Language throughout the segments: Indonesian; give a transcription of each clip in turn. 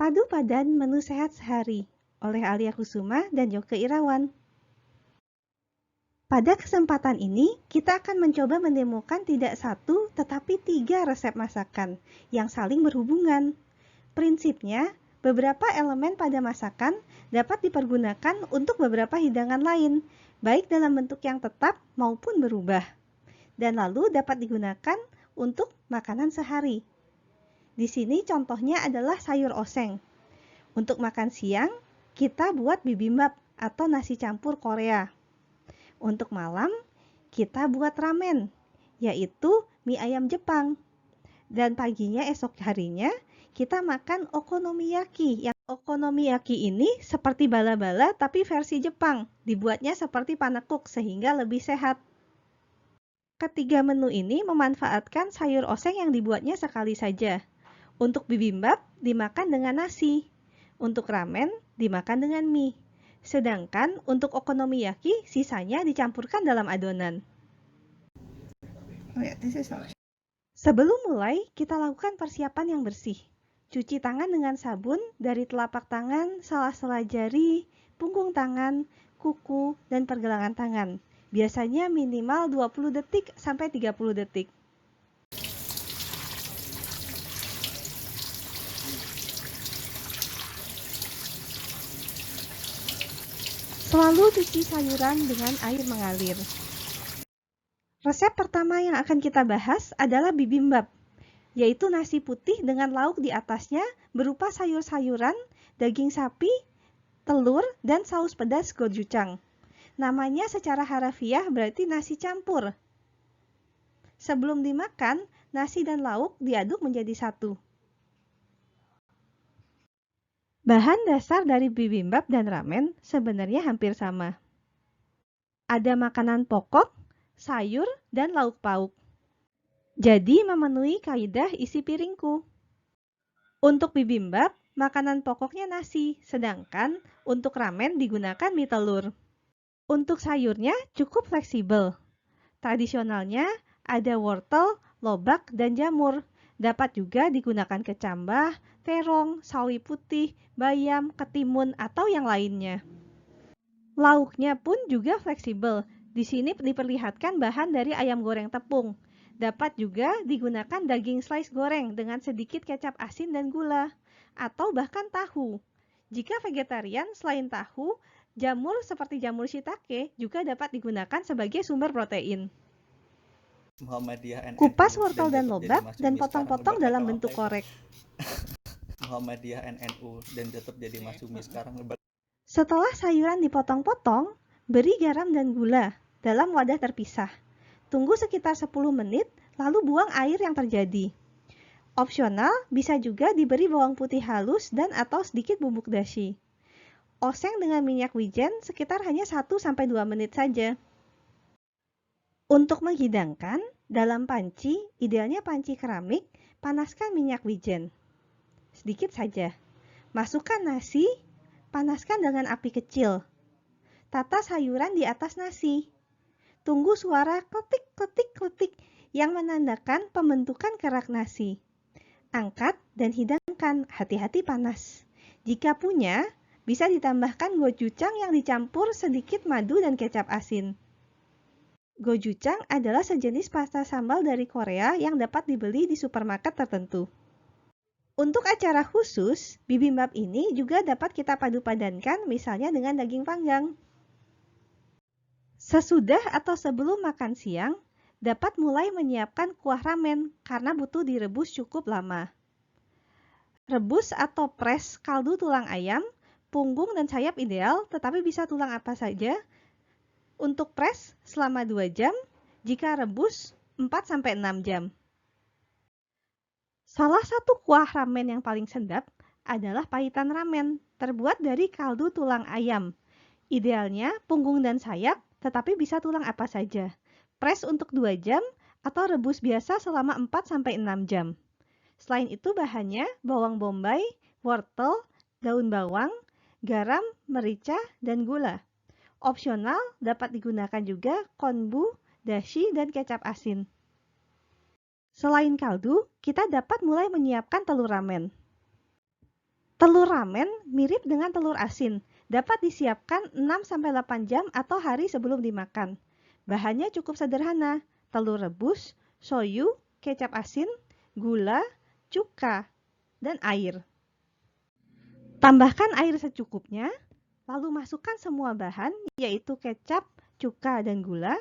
Padu Padan Menu Sehat Sehari oleh Alia Kusuma dan Yoke Irawan. Pada kesempatan ini, kita akan mencoba menemukan tidak satu tetapi 3 resep masakan yang saling berhubungan. Prinsipnya, beberapa elemen pada masakan dapat dipergunakan untuk beberapa hidangan lain, baik dalam bentuk yang tetap maupun berubah, dan lalu dapat digunakan untuk makanan sehari. Di sini contohnya adalah sayur oseng. Untuk makan siang, kita buat bibimbap atau nasi campur Korea. Untuk malam, kita buat ramen, yaitu mie ayam Jepang. Dan paginya esok harinya, kita makan okonomiyaki. Yang okonomiyaki ini seperti bala-bala tapi versi Jepang. Dibuatnya seperti panekuk sehingga lebih sehat. Ketiga menu ini memanfaatkan sayur oseng yang dibuatnya sekali saja. Untuk bibimbap dimakan dengan nasi. Untuk ramen dimakan dengan mie. Sedangkan untuk okonomiyaki sisanya dicampurkan dalam adonan. Sebelum mulai, kita lakukan persiapan yang bersih. Cuci tangan dengan sabun dari telapak tangan, sela-sela jari, punggung tangan, kuku, dan pergelangan tangan. Biasanya minimal 20 detik sampai 30 detik. Selalu cuci sayuran dengan air mengalir. Resep pertama yang akan kita bahas adalah bibimbap, yaitu nasi putih dengan lauk di atasnya berupa sayur-sayuran, daging sapi, telur, dan saus pedas gochujang. Namanya secara harafiah berarti nasi campur. Sebelum dimakan, nasi dan lauk diaduk menjadi satu. Bahan dasar dari bibimbap dan ramen sebenarnya hampir sama. Ada makanan pokok, sayur, dan lauk pauk. Jadi memenuhi kaidah isi piringku. Untuk bibimbap, makanan pokoknya nasi, sedangkan untuk ramen digunakan mie telur. Untuk sayurnya cukup fleksibel. Tradisionalnya ada wortel, lobak, dan jamur. Dapat juga digunakan kecambah, terong, sawi putih, bayam, ketimun, atau yang lainnya. Lauknya pun juga fleksibel. Di sini diperlihatkan bahan dari ayam goreng tepung. Dapat juga digunakan daging slice goreng dengan sedikit kecap asin dan gula, atau bahkan tahu. Jika vegetarian, selain tahu, jamur seperti jamur shiitake juga dapat digunakan sebagai sumber protein. Kupas wortel dan lobak dan potong-potong dalam bentuk korek. Muhammadiyah NNU dan tetap jadi Masumi sekarang. Setelah sayuran dipotong-potong, beri garam dan gula dalam wadah terpisah. Tunggu sekitar 10 menit, lalu buang air yang terjadi. Opsional, bisa juga diberi bawang putih halus dan atau sedikit bubuk dashi. Oseng dengan minyak wijen sekitar hanya 1-2 menit saja. Untuk menghidangkan, dalam panci, idealnya panci keramik, panaskan minyak wijen. Sedikit saja. Masukkan nasi, panaskan dengan api kecil. Tata sayuran di atas nasi. Tunggu suara kletik-kletik-kletik yang menandakan pembentukan kerak nasi. Angkat dan hidangkan, hati-hati panas. Jika punya, bisa ditambahkan gochujang yang dicampur sedikit madu dan kecap asin. Gochujang adalah sejenis pasta sambal dari Korea yang dapat dibeli di supermarket tertentu. Untuk acara khusus, bibimbap ini juga dapat kita padu-padankan misalnya dengan daging panggang. Sesudah atau sebelum makan siang, dapat mulai menyiapkan kuah ramen karena butuh direbus cukup lama. Rebus atau pres kaldu tulang ayam, punggung dan sayap ideal, tetapi bisa tulang apa saja. Untuk pres selama 2 jam, jika rebus 4-6 jam. Salah satu kuah ramen yang paling sedap adalah pahitan ramen, terbuat dari kaldu tulang ayam. Idealnya punggung dan sayap, tetapi bisa tulang apa saja. Pres untuk 2 jam atau rebus biasa selama 4-6 jam. Selain itu bahannya bawang bombay, wortel, daun bawang, garam, merica, dan gula. Opsional dapat digunakan juga konbu, dashi, dan kecap asin. Selain kaldu, kita dapat mulai menyiapkan telur ramen. Telur ramen mirip dengan telur asin, dapat disiapkan 6-8 jam atau hari sebelum dimakan. Bahannya cukup sederhana, telur rebus, soyu, kecap asin, gula, cuka, dan air. Tambahkan air secukupnya, lalu masukkan semua bahan, yaitu kecap, cuka, dan gula,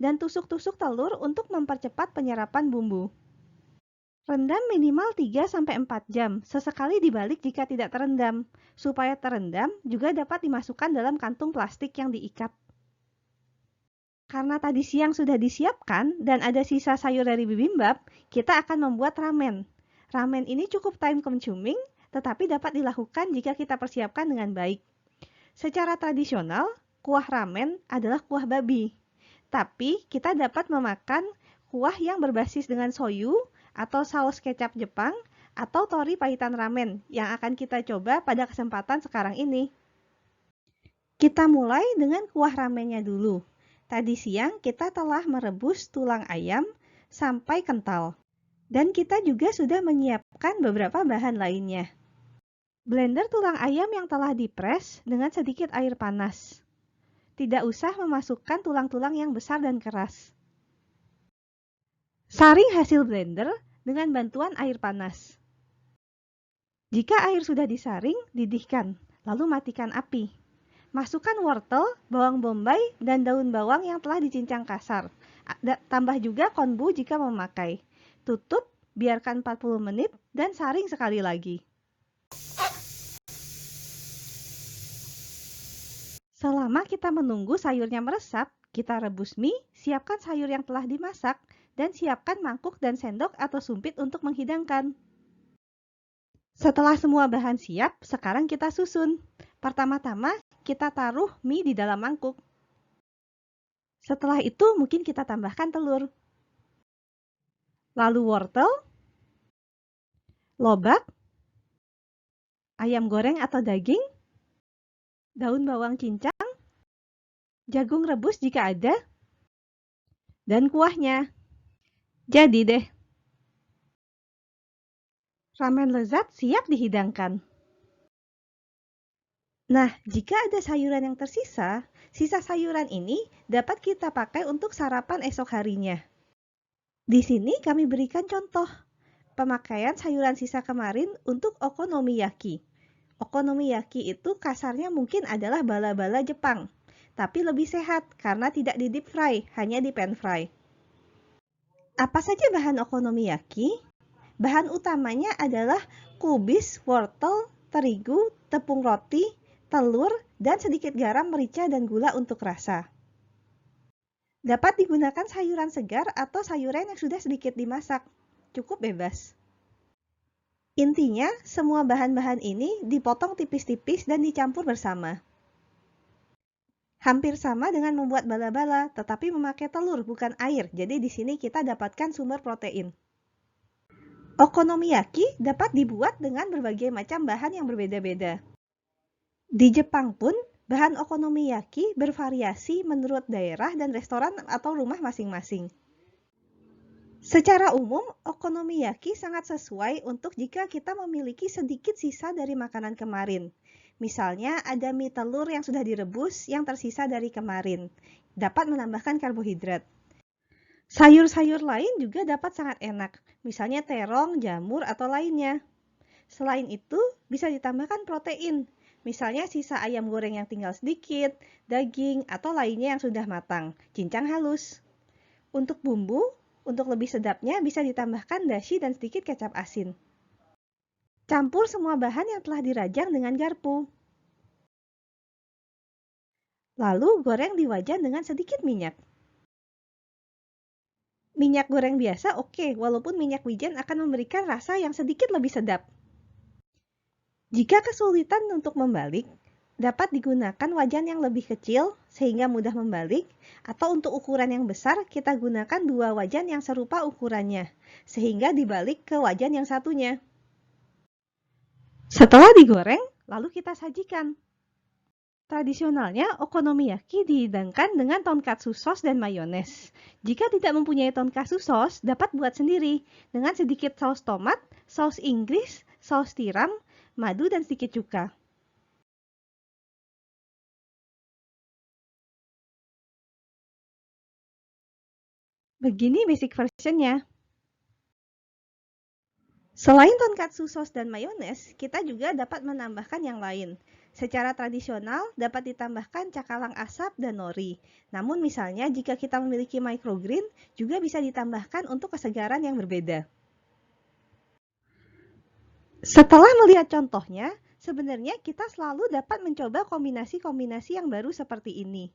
dan tusuk-tusuk telur untuk mempercepat penyerapan bumbu. Rendam minimal 3-4 jam, sesekali dibalik jika tidak terendam. Supaya terendam, juga dapat dimasukkan dalam kantung plastik yang diikat. Karena tadi siang sudah disiapkan dan ada sisa sayur dari bibimbap, kita akan membuat ramen. Ramen ini cukup time consuming, tetapi dapat dilakukan jika kita persiapkan dengan baik. Secara tradisional, kuah ramen adalah kuah babi. Tapi kita dapat memakan kuah yang berbasis dengan soyu, atau saus kecap Jepang, atau tori pahitan ramen yang akan kita coba pada kesempatan sekarang ini. Kita mulai dengan kuah ramennya dulu. Tadi siang kita telah merebus tulang ayam sampai kental. Dan kita juga sudah menyiapkan beberapa bahan lainnya. Blender tulang ayam yang telah dipres dengan sedikit air panas. Tidak usah memasukkan tulang-tulang yang besar dan keras. Saring hasil blender dengan bantuan air panas. Jika air sudah disaring, didihkan, lalu matikan api. Masukkan wortel, bawang bombay, dan daun bawang yang telah dicincang kasar. Tambah juga konbu jika memakai. Tutup, biarkan 40 menit, dan saring sekali lagi. Selama kita menunggu sayurnya meresap, kita rebus mie, siapkan sayur yang telah dimasak, dan siapkan mangkuk dan sendok atau sumpit untuk menghidangkan. Setelah semua bahan siap, sekarang kita susun. Pertama-tama, kita taruh mie di dalam mangkuk. Setelah itu, mungkin kita tambahkan telur. Lalu wortel, lobak, ayam goreng atau daging, daun bawang cincang, jagung rebus jika ada, dan kuahnya. Jadi deh, ramen lezat siap dihidangkan. Nah, jika ada sayuran yang tersisa, sisa sayuran ini dapat kita pakai untuk sarapan esok harinya. Di sini kami berikan contoh pemakaian sayuran sisa kemarin untuk okonomiyaki. Okonomiyaki itu kasarnya mungkin adalah bala-bala Jepang, tapi lebih sehat karena tidak di deep fry, hanya di pan fry. Apa saja bahan okonomiyaki? Bahan utamanya adalah kubis, wortel, terigu, tepung roti, telur, dan sedikit garam, merica, dan gula untuk rasa. Dapat digunakan sayuran segar atau sayuran yang sudah sedikit dimasak. Cukup bebas. Intinya, semua bahan-bahan ini dipotong tipis-tipis dan dicampur bersama. Hampir sama dengan membuat bala-bala, tetapi memakai telur bukan air. Jadi di sini kita dapatkan sumber protein. Okonomiyaki dapat dibuat dengan berbagai macam bahan yang berbeda-beda. Di Jepang pun, bahan okonomiyaki bervariasi menurut daerah dan restoran atau rumah masing-masing. Secara umum, okonomiyaki sangat sesuai untuk jika kita memiliki sedikit sisa dari makanan kemarin. Misalnya, ada mie telur yang sudah direbus yang tersisa dari kemarin. Dapat menambahkan karbohidrat. Sayur-sayur lain juga dapat sangat enak, misalnya terong, jamur, atau lainnya. Selain itu, bisa ditambahkan protein, misalnya sisa ayam goreng yang tinggal sedikit, daging, atau lainnya yang sudah matang, cincang halus. Untuk bumbu, untuk lebih sedapnya bisa ditambahkan dashi dan sedikit kecap asin. Campur semua bahan yang telah dirajang dengan garpu. Lalu goreng di wajan dengan sedikit minyak. Minyak goreng biasa oke, walaupun minyak wijen akan memberikan rasa yang sedikit lebih sedap. Jika kesulitan untuk membalik, dapat digunakan wajan yang lebih kecil sehingga mudah membalik, atau untuk ukuran yang besar kita gunakan 2 wajan yang serupa ukurannya, sehingga dibalik ke wajan yang satunya. Setelah digoreng, lalu kita sajikan. Tradisionalnya, okonomiyaki dihidangkan dengan tonkatsu sauce dan mayones. Jika tidak mempunyai tonkatsu sauce, dapat buat sendiri dengan sedikit saus tomat, saus Inggris, saus tiram, madu, dan sedikit cuka. Begini basic versionnya. Selain tonkatsu sos dan mayones, kita juga dapat menambahkan yang lain. Secara tradisional, dapat ditambahkan cakalang asap dan nori. Namun misalnya jika kita memiliki microgreen, juga bisa ditambahkan untuk kesegaran yang berbeda. Setelah melihat contohnya, sebenarnya kita selalu dapat mencoba kombinasi-kombinasi yang baru seperti ini.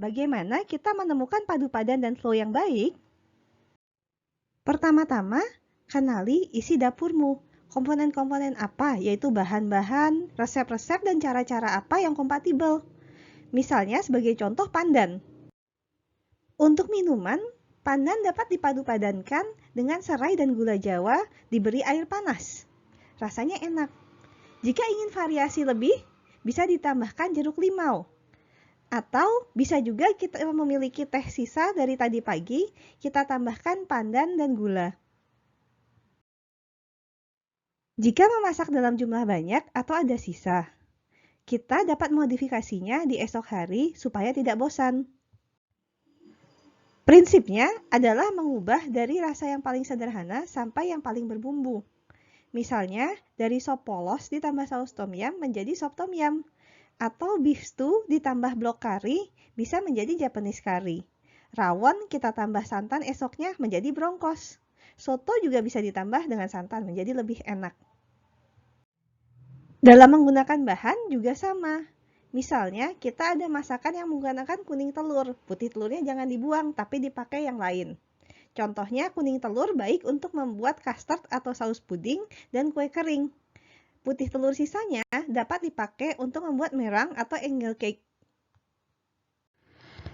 Bagaimana kita menemukan padu padan dan flow yang baik? Pertama-tama, kenali isi dapurmu. Komponen-komponen apa, yaitu bahan-bahan, resep-resep, dan cara-cara apa yang kompatibel. Misalnya sebagai contoh pandan. Untuk minuman, pandan dapat dipadu-padankan dengan serai dan gula Jawa diberi air panas. Rasanya enak. Jika ingin variasi lebih, bisa ditambahkan jeruk limau. Atau bisa juga kita memiliki teh sisa dari tadi pagi, kita tambahkan pandan dan gula. Jika memasak dalam jumlah banyak atau ada sisa, kita dapat modifikasinya di esok hari supaya tidak bosan. Prinsipnya adalah mengubah dari rasa yang paling sederhana sampai yang paling berbumbu. Misalnya, dari sop polos ditambah saus tom yum menjadi sop tom yum. Atau beef stew ditambah blok kari bisa menjadi Japanese curry. Rawon kita tambah santan esoknya menjadi bronkos. Soto juga bisa ditambah dengan santan menjadi lebih enak. Dalam menggunakan bahan juga sama. Misalnya, kita ada masakan yang menggunakan kuning telur. Putih telurnya jangan dibuang, tapi dipakai yang lain. Contohnya, kuning telur baik untuk membuat custard atau saus puding dan kue kering. Putih telur sisanya dapat dipakai untuk membuat merang atau angel cake.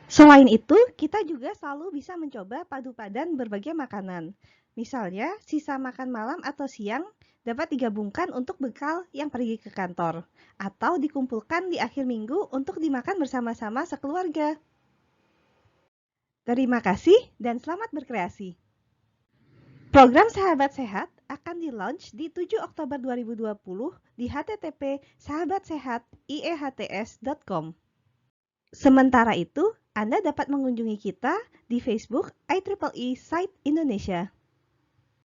Selain itu, kita juga selalu bisa mencoba padu padan berbagai makanan. Misalnya, sisa makan malam atau siang dapat digabungkan untuk bekal yang pergi ke kantor, atau dikumpulkan di akhir minggu untuk dimakan bersama-sama sekeluarga. Terima kasih dan selamat berkreasi. Program Sahabat Sehat akan di-launch di 7 Oktober 2020 di http://sahabatsehat.iehts.com. Sementara itu, Anda dapat mengunjungi kita di Facebook IEEE Site Indonesia.